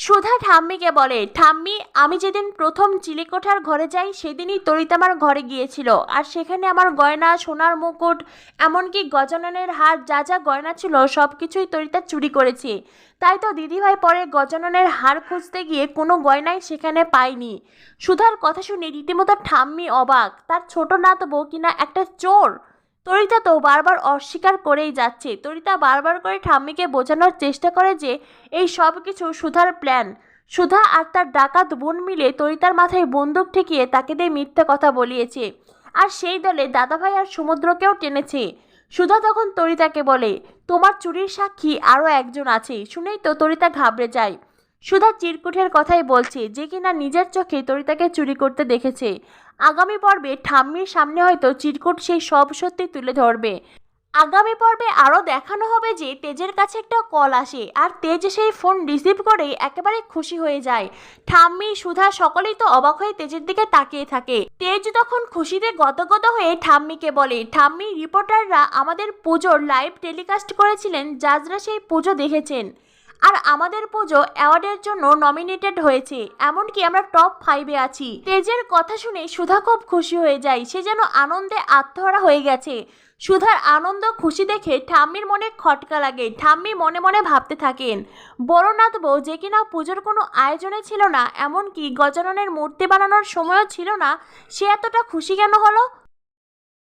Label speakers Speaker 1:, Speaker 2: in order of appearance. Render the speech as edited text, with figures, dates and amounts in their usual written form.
Speaker 1: সুধা ঠাম্মিকে বলে, ঠাম্মি আমি যেদিন প্রথম চিলেকোঠার ঘরে যাই সেদিনই তরিত আমার ঘরে গিয়েছিল, আর সেখানে আমার গয়না, সোনার মুকুট, এমনকি গজাননের হার, যা যা গয়না ছিল সব কিছুই তরিতা চুরি করেছে। তাই তো দিদিভাই পরে গজাননের হার খুঁজতে গিয়ে কোনো গয়নাই সেখানে পায়নি। সুধার কথা শুনে রীতিমতো ঠাম্মি অবাক, তার ছোট নাত বউ কিনা একটা চোর। তরিতা তো বারবার অস্বীকার করেই যাচ্ছে। তরিতা বারবার করে ঠাম্মিকে বোঝানোর চেষ্টা করে যে এই সব কিছু সুধার প্ল্যান। সুধা আর তার ডাকাত বোন মিলে তরিতার মাথায় বন্দুক ঠেকিয়ে তাকে দিয়ে মিথ্যে কথা বলিয়েছে, আর সেই দলে দাদাভাই আর সমুদ্রকেও টেনেছে। সুধা তখন তরিতাকে বলে, তোমার চুরির সাক্ষী আরও একজন আছে। শুনেই তো তরিতা ঘাবড়ে যায়। সুধা চিরকুটের কথাই বলছে, যে কিনা নিজের চোখে তরিতাকে চুরি করতে দেখেছে। আগামী পর্বে ঠাম্মির সামনে হয়তো চিরকুট সেই সব সত্যি তুলে ধরবে। আগামী পর্বে আরও দেখানো হবে যে তেজের কাছে একটা কল আসে, আর তেজ সেই ফোন রিসিভ করে একেবারে খুশি হয়ে যায়। ঠাম্মি, সুধা সকলেই তো অবাক হয়ে তেজের দিকে তাকিয়ে থাকে। তেজ তখন খুশিতে গদগদ হয়ে ঠাম্মিকে বলে, ঠাম্মি রিপোর্টাররা আমাদের পুজোর লাইভ টেলিকাস্ট করেছিলেন, জাজরা সেই পুজো দেখেছেন, আর আমাদের পুজো অ্যাওয়ার্ডের জন্য নমিনেটেড হয়েছে, এমনকি আমরা টপ 5-এ আছি। তেজের কথা শুনে সুধা খুব খুশি হয়ে যায়, সে যেন আনন্দে আত্মহারা হয়ে গেছে। সুধার আনন্দ খুশি দেখে ঠাম্মির মনে খটকা লাগে। ঠাম্মি মনে মনে ভাবতে থাকেন, বড় নাত বউ যে কিনা পুজোর কোনো আয়োজনে ছিল না, এমনকি গজাননের মূর্তি বানানোর সময়ও ছিল না, সে এতটা খুশি কেন হলো।